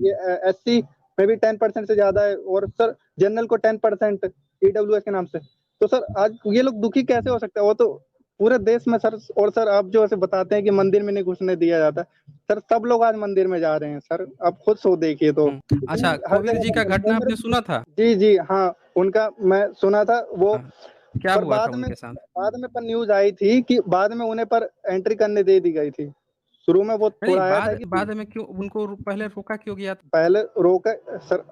ये एससी में भी 10% से ज्यादा है, और सर जनरल को 10% ईडब्ल्यूएस के नाम से। तो सर आज ये लोग दुखी कैसे हो सकते हैं? वो तो पूरे देश में सर। और सर आप जो ऐसे बताते हैं कि मंदिर में नहीं घुसने दिया जाता, सर सब लोग आज मंदिर में जा रहे हैं सर, आप खुद सो देखिए तो अच्छा, हर कोविद जी का जगह घटना आपने सुना था? जी जी हाँ, उनका मैं सुना था वो। हाँ, क्या पर हुआ था उनके साथ? बाद में पर न्यूज आई थी कि बाद में उन्हें पर एंट्री करने दे दी गई थी। शुरू में वो नहीं, थोड़ा आया था बाद कि बाद में क्यों उनको पहले रोका क्यों गया था? पहले रोका सर,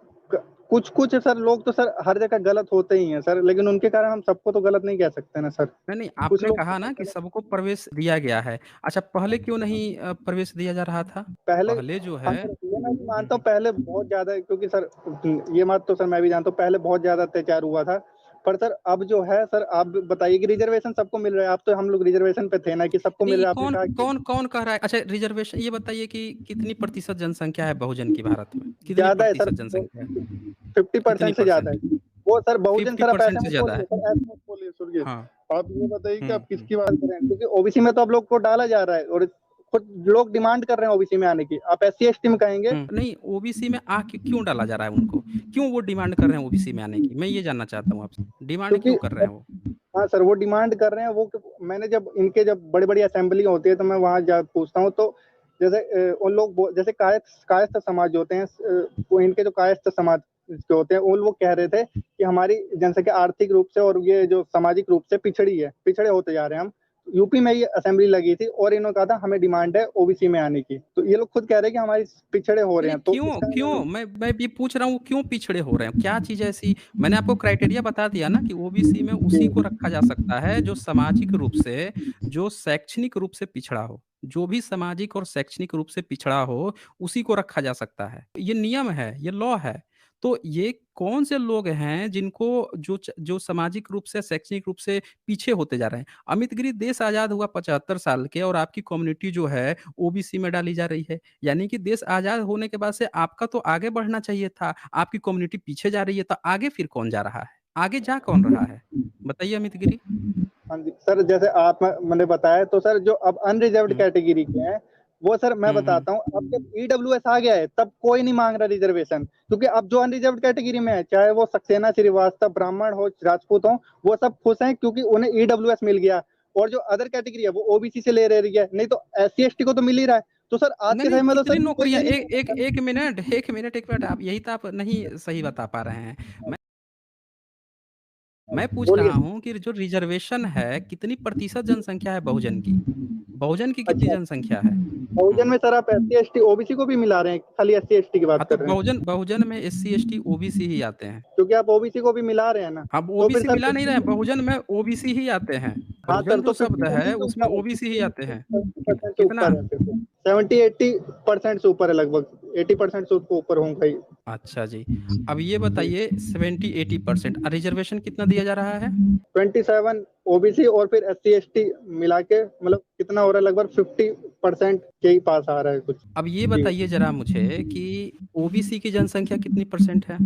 कुछ कुछ सर लोग तो सर हर जगह गलत होते ही हैं सर, लेकिन उनके कारण हम सबको तो गलत नहीं कह सकते ना सर। नहीं नहीं, कुछ आपने लोग कहा ना कि गलत, सबको प्रवेश दिया गया है। अच्छा, पहले क्यों नहीं प्रवेश दिया जा रहा था? पहले पहले जो हाँ है सर, ये मैं भी मानता हूँ हम्म, पहले बहुत ज्यादा, क्योंकि सर ये बात तो सर मैं भी जानता हूँ, पहले बहुत ज्यादा अत्याचार हुआ था। पर सर अब जो है सर, आप बताइए कि रिजर्वेशन सबको मिल रहा है, आप तो हम लोग रिजर्वेशन पे थे ना, कि सबको मिल नहीं, रहा है, आपने कौन कहा कि कौन कौन कह रहा है? अच्छा, रिजर्वेशन ये बताइए कि कितनी प्रतिशत जनसंख्या है बहुजन की भारत में? कितनी ज्यादा है सर, प्रतिशत जनसंख्या है? फिफ्टी कितनी परसेंट से ज्यादा परसेंट? है वो सर। बहुजन सर आप 50% ऐसे से मत ज़्यादा बोलिए है। सर, ऐसे मत बोलिए, सुनिए। हाँ। आप ये बताइए कि आप हुँ। किसकी बात कर रहे हैं, क्योंकि ओबीसी में तो आप लोग को डाला जा रहा है, और खुद लोग डिमांड कर रहे हैं ओबीसी में आने की, आप एससी एसटी में कहेंगे। नहीं, ओबीसी में क्यों डाला जा रहा है उनको? क्यों वो डिमांड कर रहे हैं ओबीसी में आने की? मैं ये जानना चाहता हूँ आपसे। डिमांड क्योंकि क्यों कर रहे हैं वो? हाँ सर, वो डिमांड कर रहे हैं वो। मैंने जब इनके जब बड़ी बड़ी असेंबली होती है तो मैं वहां जा पूछता हूँ, तो जैसे उन लोग जैसे कायस्थ समाज जो होते हैं, वो इनके जो कायस्थ समाज के होते हैं, वो कह रहे थे कि हमारी जनसंख्या आर्थिक रूप से और ये जो सामाजिक रूप से पिछड़ी है, पिछड़े होते जा रहे हैं हम। यूपी में ये असेंबली लगी थी, और इन्होंने कहा था हमें डिमांड है ओबीसी में आने की, तो ये लोग खुद कह रहे हैं कि हमारी पिछड़े हो रहे नहीं, हैं, तो क्यों इसका क्यों? मैं ये पूछ रहा हूँ, क्यों पिछड़े हो रहे हैं? क्या चीज़ ऐसी? मैंने आपको क्राइटेरिया बता दिया ना कि ओबीसी में उसी को रखा जा सकता है जो सामाजिक रूप से, जो शैक्षणिक रूप से पिछड़ा हो। जो भी सामाजिक और शैक्षणिक रूप से पिछड़ा हो, उसी को रखा जा सकता है। ये नियम है, ये लॉ है। तो ये कौन से लोग हैं जिनको जो सामाजिक रूप से, शैक्षणिक रूप से पीछे होते जा रहे हैं? अमित गिरी, देश आज़ाद हुआ 75 साल के और आपकी कम्युनिटी जो है ओबीसी में डाली जा रही है। यानी कि देश आज़ाद होने के बाद से आपका तो आगे बढ़ना चाहिए था, आपकी कम्युनिटी पीछे जा रही है, तो आगे फिर कौन जा रहा है? आगे जा कौन रहा है? बताइए अमित गिरी। हाँ जी सर, जैसे आप मैंने बताया, तो सर जो अब अनरिजर्व्ड हुँ, कैटेगरी के हैं, वो सर मैं हुँ। बताता हूँ, अब जब ईडब्ल्यूएस आ गया है तब कोई नहीं मांग रहा रिजर्वेशन, क्योंकि अब जो अनरिजर्व्ड कैटेगरी में है, चाहे वो सक्सेना श्रीवास्तव, ब्राह्मण हो, राजपूत हो, वो सब खुश हैं क्योंकि उन्हें ईडब्ल्यूएस मिल गया। और जो अदर कैटेगरी है वो ओबीसी से ले रही है, नहीं तो एससी एसटी को तो मिल ही रहा है। तो सर आज नहीं, के नहीं, समय में तो कितनी सर कोई नौकरियाँ ये नहीं ए कह एक सकता। 1 मिनट 1 मिनट 1 मिनट, आप यही तो आप नहीं सही बता पा रहे हैं। मैं पूछ बोलिए। रहा हूँ कि जो रिज़र्वेशन है, कितनी प्रतिशत जनसंख्या है बहुजन की? बहुजन की कितनी अच्छा, जनसंख्या है? बहुजन हुँ। में सर आप एससी एसटी ओबीसी को भी मिला रहे हैं, खाली एससी एसटी की हाँ, बात तो कर रहे हैं? बहुजन में एससी, एसटी, ओबीसी ही आते हैं। क्योंकि आप ओबीसी को भी मिला रहे हैं ना, अब तो फिर ओबीसी सर मिला नहीं रहे हैं, बहुजन में ओबीसी ही आते हैं। हाँ सर, बहुजन तो जो शब्द है 50% से उसमें ऊपर है, ओबीसी ही आते हैं। 50% से कितना? ऊपर है, फिर तो 70-80% से ऊपर है, लगभग 80% से ऊपर होंगे ही। अच्छा जी। अब ये जी, बताइए 70-80% रिज़र्वेशन कितना दिया जा रहा है? 27 ओबीसी और फिर एससी एसटी मिला के, मतलब कितना हो रहा है, लगभग 50% के ही पास आ रहा है कुछ। अब ये जी, बताइए ज़रा मुझे कि ओबीसी की जनसंख्या कितनी परसेंट है?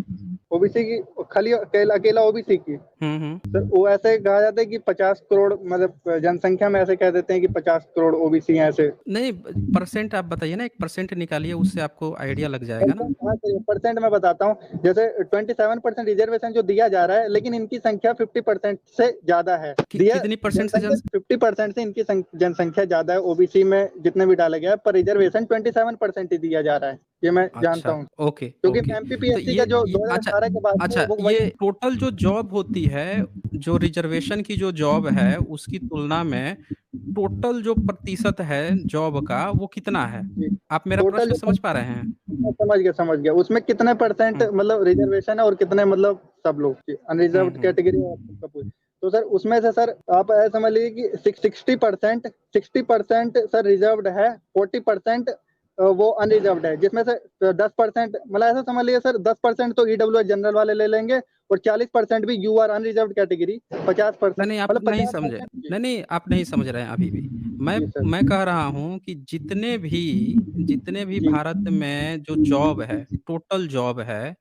ओबीसी की खाली अकेला अकेला ओबीसी की, हुँ, हुँ। सर वो ऐसे कहा जाता है कि 50 करोड़, मतलब जनसंख्या में ऐसे कह देते हैं कि 50 करोड़ ओबीसी हैं ऐसे। नहीं, परसेंट आप बताइए ना, 1 परसेंट निकालिए, उससे आपको आइडिया लग जाएगा ना। परसेंट, हाँ सर, परसेंट मैं बताता हूँ। जैसे 27% रिजर्वेशन जो दिया जा रहा है, लेकिन इनकी संख्या 50% से ज्यादा है। दिया कितनी परसेंट से जनसंख्या 50% से इनकी जनसंख्या ज्यादा है ओबीसी में, जितने भी डाला गया है, पर रिजर्वेशन 27% ही दिया जा रहा है, ये मैं जानता अच्छा, हूँ। ओके, क्योंकि ओके। तो एमपीपीएससी का जो ये अच्छा 2018 के बाद से अच्छा, वो वही। ये टोटल जो जॉब होती है, जो रिज़र्वेशन की जो जॉब है, उसकी तुलना में टोटल जो प्रतिशत है जॉब का, वो कितना है? आप मेरा टोटल प्रश्न जो समझ पा रहे हैं? मैं समझ गया, उसमें कितने परसेंट हुँ, मतलब रिजर्वेशन है और कितने मतलब सब लोग की हुँ, अनरिजर्व्ड हुँ। कैटेगरी और सबका पूछ। तो सर उसमें से सर आप ऐसा समझ लीजिए कि 60% सर रिजर्व्ड है, 40% वो अनरिजर्व्ड है, जिसमें से 10% मतलब ऐसा समझ लीजिए सर, 10% तो ईडब्ल्यूएस जनरल वाले ले लेंगे और 40% भी यूआर अनरिजर्व्ड कैटेगरी, नहीं, 50% नहीं, आप मतलब नहीं समझे। 50%। जी। नहीं, नहीं, आप नहीं समझ रहे हैं अभी भी। मैं जी सर। मैं कह रहा हूँ कि जितने भी जी। भारत में जो जॉब है, टोटल जॉब है,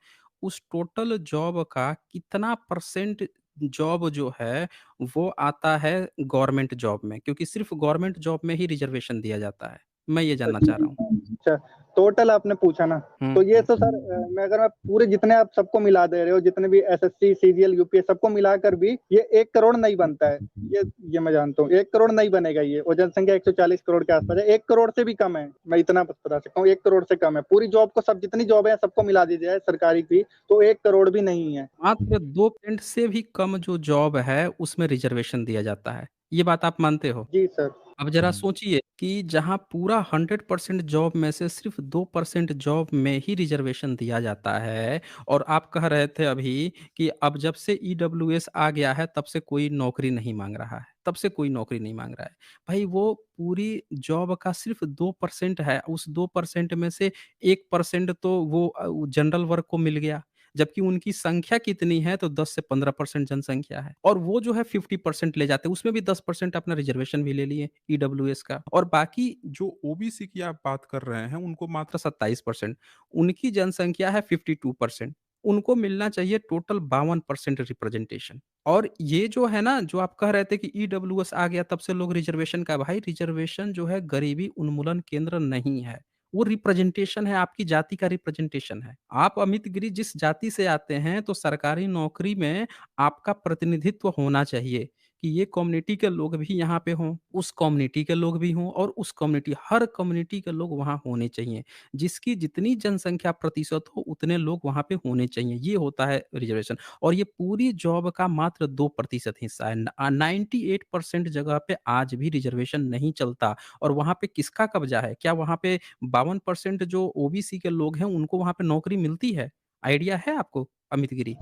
उस टोटल जॉब का कितना परसेंट जॉब जो है, वो आता है गवर्नमेंट जॉब में? क्योंकि सिर्फ़ गवर्नमेंट जॉब में ही रिज़र्वेशन दिया जाता है। मैं ये जानना चाह रहा हूँ। अच्छा, टोटल आपने पूछा ना, हुँ, तो ये हुँ, तो सर मैं अगर आप पूरे जितने आप सबको मिला दे रहे हो, जितने भी एसएससी, सीजीएल, यूपीएस सबको मिलाकर भी ये 1 करोड़ नहीं बनता है। ये मैं जानता हूँ, 1 करोड़ नहीं बनेगा ये, और जनसंख्या 140 करोड़ के आस-पास है, 1 करोड़ से भी कम है। मैं इतना बस बता सकता हूँ, 1 करोड़ से कम है। पूरी जॉब को सब जितनी जॉब है सबको मिला दी जाए सरकारी की, तो 1 करोड़ भी नहीं है। मात्र 2% से भी कम जो जॉब है, उसमें रिज़र्वेशन दिया जाता है। ये बात आप मानते हो? जी सर। अब ज़रा सोचिए कि जहाँ पूरा 100% जॉब में से सिर्फ़ 2% जॉब में ही रिज़र्वेशन दिया जाता है, और आप कह रहे थे अभी कि अब जब से ईडब्ल्यूएस आ गया है, तब से कोई नौकरी नहीं माँग रहा है, तब से कोई नौकरी नहीं माँग रहा है। भाई, वो पूरी जॉब का सिर्फ़ 2% है, उस 2% में से 1% तो वो जनरल वर्ग को मिल गया। जबकि उनकी संख्या कितनी है, तो 10 से 15% जनसंख्या है, और वो जो है 50% ले जाते हैं, उसमें भी 10% अपना रिजर्वेशन भी ले लिए ईडब्ल्यूएस का, और बाकी जो ओबीसी की आप बात कर रहे हैं, उनको मात्र 27%, उनकी जनसंख्या है 52%, उनको मिलना चाहिए टोटल 52% रिप्रेजेंटेशन। और ये जो है ना, जो आप कह रहे थे कि ईडब्ल्यूएस आ गया तब से लोग रिजर्वेशन का, भाई रिजर्वेशन जो है गरीबी उन्मूलन केंद्र नहीं है, वो रिप्रेजेंटेशन है, आपकी जाति का रिप्रेजेंटेशन है। आप अमित गिरी जिस जाति से आते हैं, तो सरकारी नौकरी में आपका प्रतिनिधित्व होना चाहिए कि ये कम्युनिटी के लोग भी यहाँ पे हों, उस कम्युनिटी के लोग भी हों, और उस कम्युनिटी, हर कम्युनिटी के लोग वहाँ होने चाहिए। जिसकी जितनी जनसंख्या प्रतिशत हो, उतने लोग वहाँ पे होने चाहिए। ये होता है रिजर्वेशन, और ये पूरी जॉब का मात्र 2% हिस्सा है। 98% जगह पे आज भी रिजर्वेशन नहीं चलता, और वहाँ पे किसका कब्ज़ा है? क्या वहाँ पे 52% जो ओबीसी के लोग हैं, उनको वहाँ पे नौकरी मिलती है? आइडिया है आपको, अमित गिरी?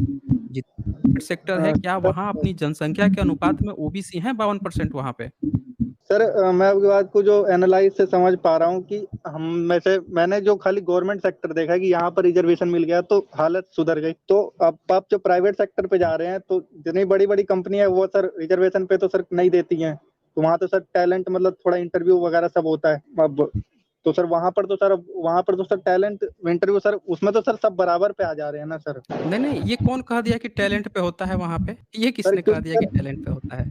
जित सेक्टर है, क्या वहाँ अपनी जनसंख्या के अनुपात में ओबीसी हैं 52% वहाँ पे? सर मैं आपकी बात को जो एनालाइज़ से समझ पा रहा हूँ कि हम में से मैंने जो खाली गवर्नमेंट सेक्टर देखा है कि यहाँ पर रिज़र्वेशन मिल गया तो हालत सुधर गई। तो अब आप जो प्राइवेट सेक्टर पे जा रहे हैं, तो जितनी बड़ी-बड़ी कंपनी है वो सर रिज़र्वेशन पे तो सर नहीं देती हैं। तो वहाँ तो सर टैलेंट मतलब थोड़ा इंटरव्यू वगैरह सब होता है। अब तो सर वहाँ पर तो सर टैलेंट इंटरव्यू सर उसमें तो सर सब बराबर पे आ जा रहे हैं ना सर। नहीं, नहीं, ये कौन कह दिया कि टैलेंट पे होता है वहाँ पे? ये सर किसने कह क्योंकि दिया कि सर टैलेंट पे होता है?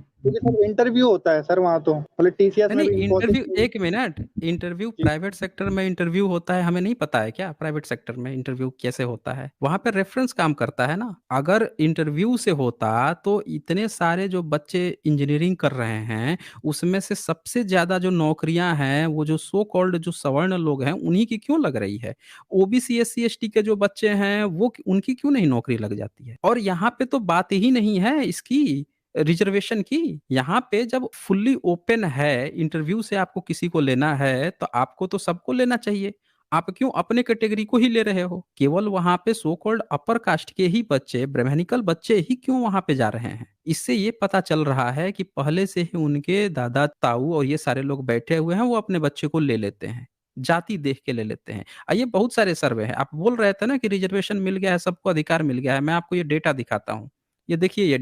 इंटरव्यू होता है सर वहाँ तो। मतलब टीसीएस नहीं, में नहीं, भी इन्फोसिस इंटरव्यू, में भी। 1 मिनट, इंटरव्यू जी। प्राइवेट सेक्टर में इंटरव्यू होता है, हमें नहीं पता है क्या प्राइवेट सेक्टर में इंटरव्यू कैसे होता है? वहाँ पे रेफ़रेंस काम करता है ना। अगर इंटरव्यू से होता, तो इतने सारे जो बच्चे इंजीनियरिंग कर रहे हैं, उसमें से सबसे ज़्यादा जो नौकरियाँ हैं, वो जो सो कॉल्ड जो सवर्ण लोग हैं, उन्हीं की क्यों लग रही है? ओबीसी, एससी, एसटी के जो बच्चे हैं, वो उनकी क्यों नहीं नौकरी लग जाती है? और यहाँ पे तो बात ही नहीं है इसकी रिज़र्वेशन की। यहाँ पे जब फुल्ली ओपन है, इंटरव्यू से आपको किसी को लेना है, तो आपको तो सबको लेना चाहिए। आप क्यों अपने कैटेगरी को ही ले रहे हो? केवल वहाँ पे सो कॉल्ड अपर कास्ट के ही बच्चे, ब्राह्मणिकल बच्चे ही क्यों वहाँ पे जा रहे हैं? इससे ये पता चल रहा है कि पहले से ही उनके दादा-ताऊ और ये सारे लोग बैठे हुए हैं, वो अपने बच्चे को ले लेते हैं। जाति देख के ले लेते हैं। ये बहुत सारे सर्वे हैं। आप बोल रहे थे ना कि रिज़र्वेशन मिल गया है, सबको अधिकार मिल गया है। मैं आपको ये डेटा दिखाता हूँ। ये देखिए, ये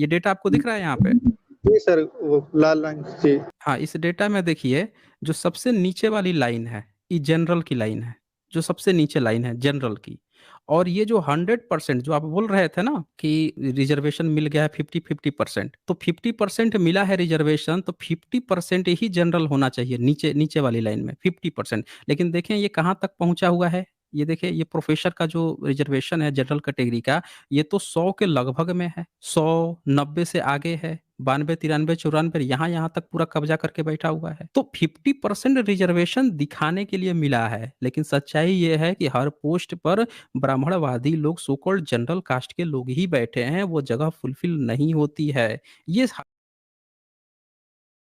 डेटा आपको दिख रहा है यहाँ पे? जी सर, वो लाल रंग जी। हाँ, इस डेटा में देखिए, जो सबसे नीचे वाली लाइन है, ये जनरल की लाइन है। जो सबसे नीचे लाइन है जनरल की, और ये जो 100% जो आप बोल रहे थे ना कि रिज़र्वेशन मिल गया है 50-50%, तो 50% मिला है रिज़र्वेशन, तो 50% ही जनरल होना चाहिए, नीचे नीचे वाली लाइन में 50%। लेकिन देखें ये कहाँ तक पहुँचा हुआ है? ये देखिए, ये प्रोफ़ेसर का जो रिज़र्वेशन है जनरल कैटेगरी का, ये तो 100 के लगभग में है। 100, 90 से आगे है। 92, 93, 94 यहाँ तक पूरा कब्ज़ा करके बैठा हुआ है। तो 50% रिज़र्वेशन दिखाने के लिए मिला है, लेकिन सच्चाई ये है कि हर पोस्ट पर ब्राह्मणवादी लोग, सो कॉल्ड जनरल कास्ट के लोग ही बैठे हैं, वो जगह फुलफ़िल नहीं होती है। ये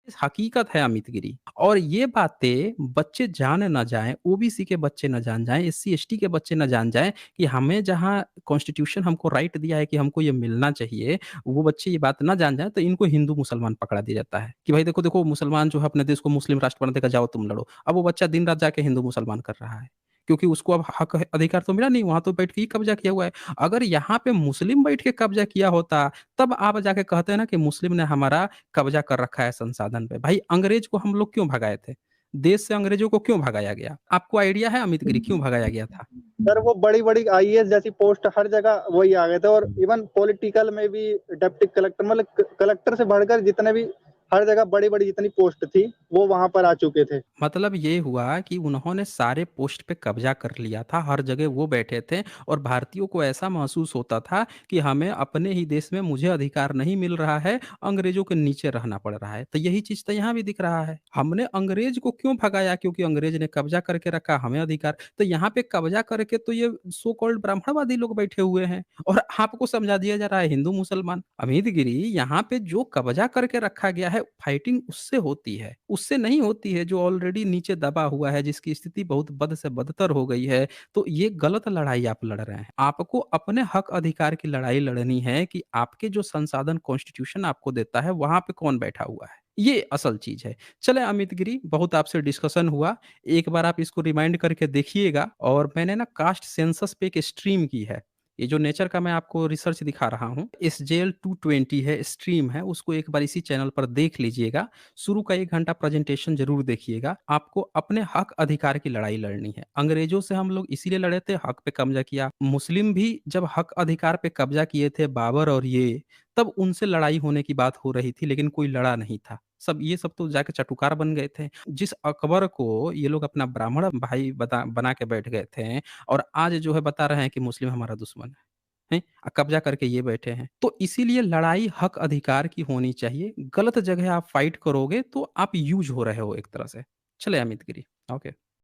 इस हकीकत है अमित गिरी। और ये बातें बच्चे जान ना जाएँ, ओबीसी के बच्चे ना जान जाएँ, एससी-एसटी के बच्चे ना जान जाएँ कि हमें जहाँ कॉन्स्टिट्यूशन हमको राइट दिया है कि हमको ये मिलना चाहिए, वो बच्चे ये बात ना जान जाएँ तो इनको हिंदू-मुसलमान पकड़ा दिया जाता है कि भाई देखो, देखो मुसलमान जो है अपने देश को मुस्लिम राष्ट्र बना देगा, जाओ तुम लड़ो। अब वो बच्चा दिन-रात जाके हिंदू-मुसलमान कर रहा है, क्योंकि उसको अब हक अधिकार तो मिला नहीं, वहाँ तो बैठ के ही कब्ज़ा किया हुआ है। अगर यहाँ पे मुस्लिम बैठ के कब्ज़ा किया होता, तब आप जाके कहते हैं ना कि मुस्लिम ने हमारा कब्ज़ा कर रखा है संसाधन पे। भाई अंग्रेज को हम लोग क्यों भगाए थे? देश से अंग्रेजों को क्यों भगाया गया? आपको आइडिया है अमित गिरी क्यों भगाया गया था? सर वो बड़ी-बड़ी आईएएस जैसी पोस्ट हर जगह वही आ गए थे और इवन पॉलिटिकल में भी डिप्टी कलेक्टर मतलब कलेक्टर से बढ़कर जितने भी हर जगह बड़ी-बड़ी जितनी पोस्ट थी, वो वहाँ पर आ चुके थे। मतलब ये हुआ कि उन्होंने सारे पोस्ट पे कब्जा कर लिया था, हर जगह वो बैठे थे और भारतीयों को ऐसा महसूस होता था कि हमें अपने ही देश में मुझे अधिकार नहीं मिल रहा है, अंग्रेज़ों के नीचे रहना पड़ रहा है। तो यही चीज़ तो यहाँ भी दिख रहा है। हमने अंग्रेज़ को क्यों भगाया? क्योंकि अंग्रेज़ ने कब्जा करके रखा, हमें अधिकार। तो यहाँ पे कब्जा करके तो ये सो कॉल्ड ब्राह्मणवादी लोग बैठे हुए हैं और आपको समझा दिया जा रहा है हिंदू-मुसलमान। अमित गिरी, यहाँ पे जो कब्जा करके रखा गया है, फाइटिंग उससे होती है, उससे नहीं होती है जो ऑलरेडी नीचे दबा हुआ है, जिसकी स्थिति बहुत बद से बदतर हो गई है। तो ये गलत लड़ाई आप लड़ रहे हैं। आपको अपने हक अधिकार की लड़ाई लड़नी है कि आपके जो संसाधन कॉन्स्टिट्यूशन आपको देता है, वहाँ पे कौन बैठा हुआ है। ये असल चीज़ है। चलें अमित गिरी, बहुत आपसे डिस्कशन हुआ। एक बार आप इसको रिमाइंड करके देखिएगा। और मैंने ना कास्ट सेंसस पे एक स्ट्रीम की है। ये जो नेचर का मैं आपको रिसर्च दिखा रहा हूँ, एसजेएल 220 है, स्ट्रीम है, उसको एक बार इसी चैनल पर देख लीजिएगा। शुरू का 1 घंटा प्रेज़ेंटेशन ज़रूर देखिएगा। आपको अपने हक अधिकार की लड़ाई लड़नी है। अंग्रेज़ों से हम लोग इसीलिए लड़े थे, हक पे कब्ज़ा किया। मुस्लिम भी जब हक अधिकार पे कब्ज़ा किए थे बाबर और ये, तब उनसे लड़ाई होने की बात हो रही थी, लेकिन कोई लड़ा नहीं था। ये सब तो जाके चाटुकार बन गए थे। जिस अकबर को ये लोग अपना ब्राह्मण भाई बना के बैठ गए थे और आज जो है बता रहे हैं कि मुस्लिम हमारा दुश्मन है। हैं? कब्ज़ा करके ये बैठे हैं। तो इसीलिए लड़ाई हक अधिकार की होनी चाहिए। गलत जगह आप फाइट करोगे तो आप यूज़ हो रहे हो एक तरह से। चलें अमित गिरी, ओके।